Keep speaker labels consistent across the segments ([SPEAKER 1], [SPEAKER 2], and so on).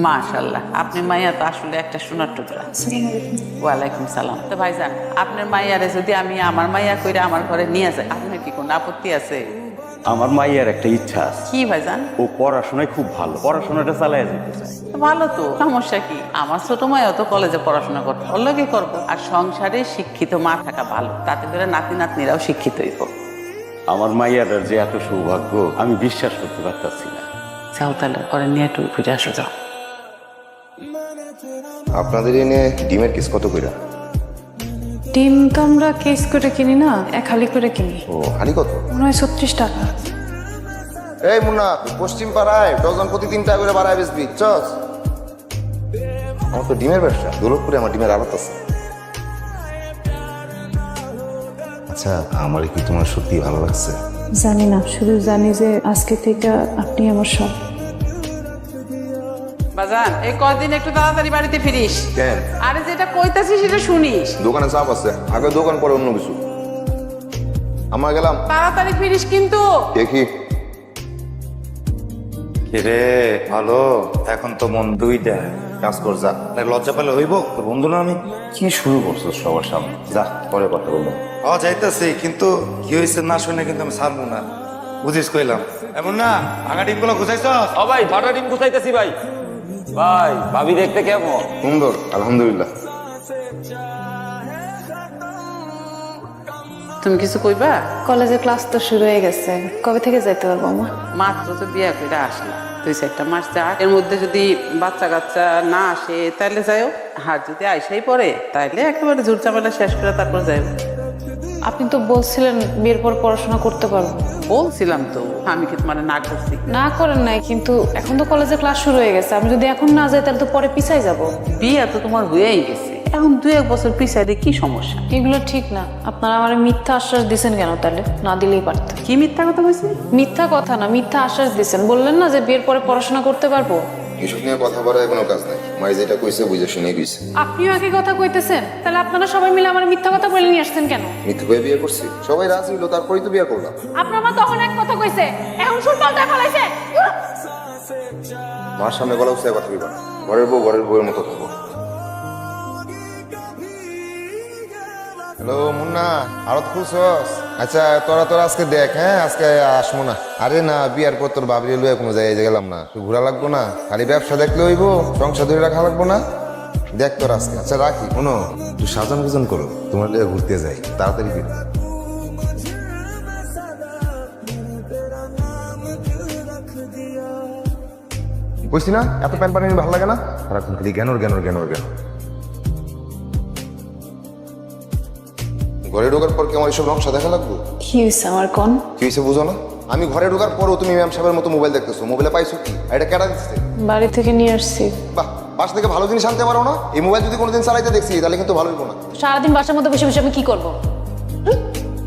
[SPEAKER 1] মাশাআল্লাহ, আপনার মাইয়া তো আসলে একটা সোনার টুকরা। ওয়ালাইকুম সালাম। তো ভাইজান, আপনার মাইয়ারে যদি আমি আমার মাইয়া কইরা আমার ঘরে নিয়ে যাই, আপনার কি কোনো আপত্তি আছে?
[SPEAKER 2] আমার মাইয়ার একটা ইচ্ছা আছে,
[SPEAKER 1] কি ভাইজান?
[SPEAKER 2] ও পড়াশোনায় খুব ভালো, পড়াশোনাটা চালায় যেতে চায়।
[SPEAKER 1] তো ভালো তো, সমস্যা কি? আমার ছোট মাইয়া তো কলেজে পড়াশোনা করতে, ওর লগে করবো। আর সংসারে শিক্ষিত মা থাকা ভালো, তাতে করে নাতি নাতনিরাও শিক্ষিত হইব।
[SPEAKER 2] আমার মাইয়ার যে এত সৌভাগ্য আমি বিশ্বাস করতে পারতাছি না।
[SPEAKER 1] যাও তাহলে, পরে নিয়ে একটু ঘুরে আসো, যাও।
[SPEAKER 3] আপনাদের এনে ডিমের কেস কত কইরা?
[SPEAKER 4] ডিম তো আমরা কেস করে কিনি না, এক হালি করে কিনি।
[SPEAKER 3] ও হানি কত?
[SPEAKER 4] মনে হয় 36 টাকা।
[SPEAKER 3] এই মুন্না, পশ্চিম পাড়ায় ডজন প্রতি 3 টাকা করে বাড়ায় বেচবি, চস। আমার তো ডিমের ব্যবসা, দৌলতপুরে আমার ডিমের আড়ত আছে। আচ্ছা, আমার কি তোমার সত্যি ভালো লাগছে?
[SPEAKER 4] জানি না, শুধু জানি যে আজকে থেকে আপনি আমার সব।
[SPEAKER 1] বাজান, এই কদিন একটু তাড়াতাড়ি বাড়িতে ফিরিস।
[SPEAKER 3] কেন?
[SPEAKER 1] আরে যেটা কইতাছি সেটা শুনিস।
[SPEAKER 3] দোকানে চাপ আছে, আগে দোকান পরে অন্য কিছু। আমার গেলাম,
[SPEAKER 1] তাড়াতাড়ি ফিরিস কিন্তু।
[SPEAKER 3] দেখি।
[SPEAKER 5] রে ভালো, এখন তো মন দুইটা। কাজ কর যা, লজ্জা পেলে হইব। তোর বন্ধু না আমি।
[SPEAKER 3] কি শুরু করছো সবার সামনে? যা, পরে কথা বলবো।
[SPEAKER 5] যাইতেছি, কিন্তু কি হয়েছে না শুনে কিন্তু আমি ছাড়বো না, বুঝিস কইলাম। এমন না ভাঙা ডিম গুলো গুছাইছ?
[SPEAKER 6] ও ভাই, ফাটা ডিম গুছাইতেছি ভাই। ভাই, ভাবি দেখতে কেমন?
[SPEAKER 3] সুন্দর, আলহামদুলিল্লাহ।
[SPEAKER 1] তুমি কিছু কইবা?
[SPEAKER 4] কলেজে ক্লাস তো শুরু হয়ে গেছে, কবে থেকে যাইতে পারবো মা?
[SPEAKER 1] মাত্র তো বিয়া করে আসলা, 2-4টা মাস যাক, এর মধ্যে যদি বাচ্চা কাচ্চা না আসে তাহলে যাইও। আর যদি আইসাই পড়ে তাইলে একেবারে ঝুট ঝামেলা শেষ করে তারপর যাইও।
[SPEAKER 4] আপনি তো বলছিলেন বিয়ের পর পড়াশোনা করতে পারবো।
[SPEAKER 1] বলছিলাম তো, আমি কি তোমার না করছি?
[SPEAKER 4] না করেন নাই, কিন্তু এখন তো কলেজে ক্লাস শুরু হয়ে গেছে, আমি যদি এখন না যাই তাহলে তো পরে পিছাই যাব।
[SPEAKER 1] বিয়া তো তোমার হয়েই গেছে, এখন 2-1 বছর পিছাইলে কি সমস্যা?
[SPEAKER 4] এগুলো ঠিক না। আপনারা আমার মিথ্যা আশ্বাস দিছেন কেন? তাহলে না দিলেই পারতেন।
[SPEAKER 1] কি মিথ্যা কথা বলছি?
[SPEAKER 4] মিথ্যা কথা না, মিথ্যা আশ্বাস দিছেন। বললেন না যে বিয়ের পরে পড়াশোনা করতে পারবো।
[SPEAKER 3] এসব নিয়ে কথা বলার কোনো কাজ নাই। মাই যেটা কইছে বুঝে শুনে কইছে।
[SPEAKER 4] আপনিও একই কথা কইতেছেন, তাহলে আপনারা সবাই মিলে আমার মিথ্যা কথা বলে নিয়ে আসছেন কেন?
[SPEAKER 3] মিথ্যে করে বিয়ে করছি, সবাই রাজি হইলো, তারপরেই তো বিয়ে করলাম।
[SPEAKER 4] আপনার মা তখন এক কথা কইছে, এখন সুর পাল্টা ফলাইছে।
[SPEAKER 3] মার সামনে গলা উৎসাহে কথা কইবা না। ঘরের বউ ঘরের বউয়ের মতো থাকবো। হ্যালো মুন্না, আরো খুশস? আচ্ছা, তোরা আজকে দেখ। হ্যাঁ, আজকে আসবো না। আরে না, বিয়ার পর তোর বাবরি লয়ে কোনো জায়গায় গেলাম না, তুই ঘোরা লাগবো না। খালি ব্যবসা দেখলে হইব, সংসার ধরে রাখা লাগবো না। দেখ তোর আজকে। আচ্ছা রাখি। শোনো, তুই সাজান গুজন করো, তোমার লিয়ে ঘুরতে যাই, তাড়াতাড়ি ফিরে। বুঝছি না, এত প্যান পানি ভালো লাগে না। সারাক্ষণ খালি জ্ঞানর জ্ঞানর জ্ঞানর জ্ঞান। ঘরে ঢোকার পর কি আমার এসব নকশা দেখা লাগবে?
[SPEAKER 4] কি হয়েছে আমার কোন?
[SPEAKER 3] কি হয়েছে বুঝো না? আমি ঘরে ঢোকার পরও তুমি ম্যাম সাহেবের মতো মোবাইল দেখতেছো। মোবাইলে পাইছো কি? আর এটা কেডা দিচ্ছে?
[SPEAKER 4] বাড়ি থেকে নিয়ে আসছি।
[SPEAKER 3] বাহ, বাসা থেকে ভালো জিনিস আনতে পারো না? এই মোবাইল যদি কোনোদিন চালাইতে দেখছি তাহলে কিন্তু ভালো হইব না।
[SPEAKER 4] সারাদিন বাসার মধ্যে বসে বসে আমি কি করবো?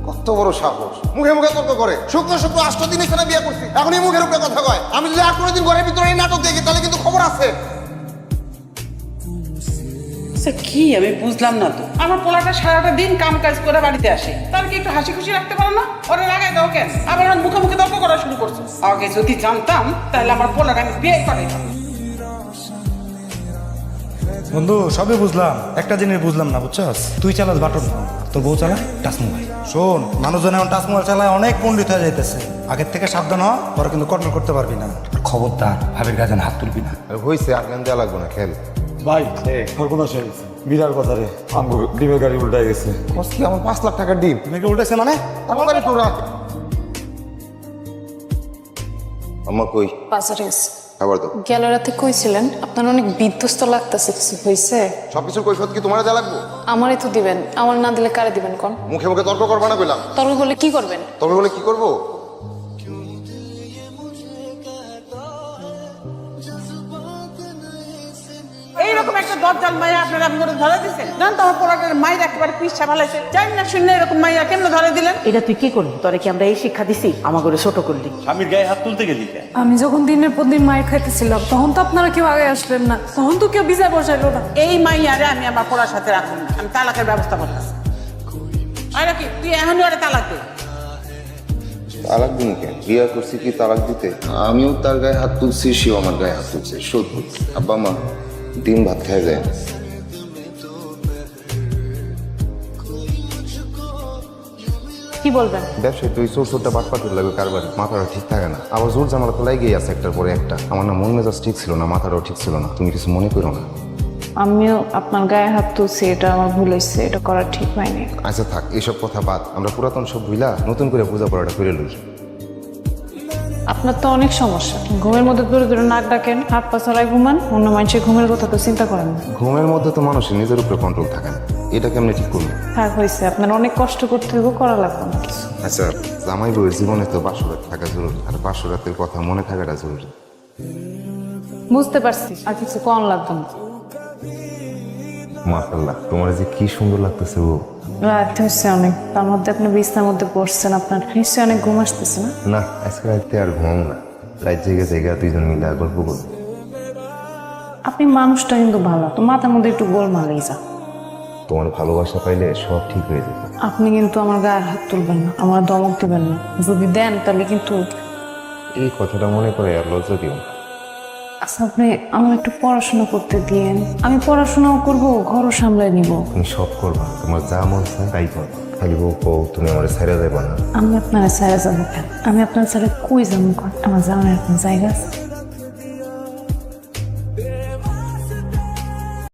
[SPEAKER 3] কত বড় সাহস, মুখে মুখে তর্ক করে। শুক্র শুক্র 8 দিন এখানে বিয়ে করছি, এখন এই মুখের উপরে কথা কয়। আমি যদি আর কোনোদিন ঘরের ভিতরে এই নাটক দেখি তাহলে কিন্তু খবর আছে।
[SPEAKER 1] কি আমি বুঝলাম না তো। আমার পোলাটা সারাটা দিন কাম কাজ করে বাড়িতে আসে, তার কি একটু হাসি খুশি রাখতে পারো না? ওরা লাগাই দাও কেন? আবার মুখে মুখে তর্ক করা শুরু করছো। আগে যদি জানতাম তাহলে আমার পোলাটা আমি বিয়ে করাইতাম।
[SPEAKER 7] বন্ধু, সবই বুঝলাম, একটা জিনিস বুঝলাম না, বুঝছস? তুই চালাস বাটন ফোন, তোর বউ চালায় টাচ মোবাইল। শোন, মানুষজন এখন টাচ মোবাইল চালায় অনেক পণ্ডিত হয়ে যাইতেছে। আগের থেকে সাবধান হ, তোরা কিন্তু কন্ট্রোল করতে পারবি না। খবরদার ভাবির কাছে হাত তুলবি না।
[SPEAKER 3] হয়েছে, আর জ্ঞান দেওয়া লাগবে না, খেল।
[SPEAKER 8] ভাই সর্বনাশ হয়ে গেছে, বিরাট কথা রে। আমগো ডিমের গাড়ি উল্টাই গেছে।
[SPEAKER 3] কি আমার 5 লাখ টাকার ডিম
[SPEAKER 7] মেয়েকে উল্টেছে মানে?
[SPEAKER 3] তাড়াতাড়ি তোরা। আমার কই?
[SPEAKER 4] বাজারে গেছি।
[SPEAKER 3] খাবার দাও।
[SPEAKER 4] গেল রাতে কইছিলেন আপনার অনেক বিধ্বস্ত লাগতেছে, কিছু হয়েছে?
[SPEAKER 3] সবকিছুর কৈফিয়ত কি তোমার যা লাগবো?
[SPEAKER 4] আমারই তো দিবেন, আমার না দিলে কারে দিবেন কোন?
[SPEAKER 3] মুখে মুখে তর্ক করবা না কইলাম।
[SPEAKER 4] তর্ক করলে কি করবেন?
[SPEAKER 3] তবে বলে কি করবো?
[SPEAKER 1] এইরকম একটা দজ্জাল মাইয়া আপনারা আমি করে ধরে দিচ্ছেন? জান তো আমার পোলাটার মায়ের একেবারে পিচ্ছা ভালাইছে। জানি না শুনে এরকম মাইয়া কেমনে ধরে দিলেন?
[SPEAKER 9] এটা তুই কি করলি? তোরে কি আমরা এই শিক্ষা দিছি? আমার করে ছোট করলি?
[SPEAKER 2] স্বামীর গায়ে হাত তুলতে গেলি কেন?
[SPEAKER 4] আমি যখন দিনের পর দিন মায়ের খাইতেছিলাম তখন তো আপনারা কেউ আগে আসলেন না, তখন তো কেউ বিচার বসাইলো না।
[SPEAKER 1] এই মাইয়ারে আমি আমার পোলার সাথে রাখুন না, আমি তালাকের ব্যবস্থা করতেছি। আর কি তুই এখনই ওরে তালাক দে।
[SPEAKER 3] তালাক দিন কেন? বিয়া করছি কি তালাক দিতে? আমিও তার গায়ে হাত তুলছি, সেও আমার গায়ে হাত তুলছে। শোধ আব্বা মা দিন ভাত খায় যায় না।
[SPEAKER 9] কি বলবেন?
[SPEAKER 3] ব্যবসায় তুই চোরটা বাটপাটের লাগে কারবার, মাথাটা ঠিক থাকে না। আবার জোর জামালা তো লাগেই আছে একটার পরে একটা। আমার না মন মেজাজ ঠিক ছিল না, মাথাটাও ঠিক ছিল না। তুমি কিছু মনে করো না।
[SPEAKER 10] আমিও আপনার গায়ে হাত তুলছি, এটা আমার ভুল হয়েছে, এটা করা ঠিক হয়নি।
[SPEAKER 3] আচ্ছা থাক, এসব কথা বাদ। আমরা পুরাতন সব ভুলা নতুন করে বোঝাপড়াটা করে লই।
[SPEAKER 10] আপনার তো অনেক সমস্যা, ঘুমের মধ্যে দূরে দূরে নাক ডাকেন, হাত পা ছড়ায় ঘুমান, অন্য মানুষের ঘুমের কথা তো চিন্তা করেন না।
[SPEAKER 3] ঘুমের মধ্যে তো মানুষের নিজের উপরে কন্ট্রোল থাকে না, এটা কেমনে ঠিক করবো?
[SPEAKER 10] থাক হয়েছে, আপনার অনেক কষ্ট করতে হইব, করা লাগবে না কিছু।
[SPEAKER 3] আচ্ছা, জামাই বউয়ের জীবনে তো 500 রাত থাকা জরুরি, আর 500 রাতের কথা মনে থাকাটা জরুরি।
[SPEAKER 10] বুঝতে পারছি, আর কিছু কম লাগবে না।
[SPEAKER 3] মাশাআল্লাহ, তোমার যে কি সুন্দর লাগতেছে গো।
[SPEAKER 10] রাত হচ্ছে অনেক, তার মধ্যে আপনি বিছনার মধ্যে পড়ছেন, আপনার নিশ্চয়ই অনেক ঘুম আসতেছে না?
[SPEAKER 3] না, আজকে রাতে আর ঘুম না, রাত জেগে জেগে দুইজন মিলে গল্প করবো।
[SPEAKER 10] আপনি মানুষটা কিন্তু ভালো, তো মাথার মধ্যে একটু গোলমালেই যা।
[SPEAKER 3] তোমার ভালোবাসা পাইলে সব ঠিক হয়ে যাবে।
[SPEAKER 10] আপনি কিন্তু আমার গায়ে হাত তুলবেন না, আমার ধমক দেবেন না, যদি দেন তাহলে কিন্তু।
[SPEAKER 3] এই কথাটা মনে করে আর লজ্জা দিও না।
[SPEAKER 10] আচ্ছা, আপনি আমার একটু পড়াশোনা করতে দিয়েন, আমি পড়াশোনাও করবো, ঘরও সামলাই নিব।
[SPEAKER 3] তুমি সব করবা, তোমার যা মন চায় তাই করবা। খালি বউ কও তুমি আমার ছেড়ে দেবা না।
[SPEAKER 10] আমি আপনার ছেড়ে যাবো কেন? আমি আপনার ছেড়ে কই যাবো? আমার জানার এখন জায়গা আছে?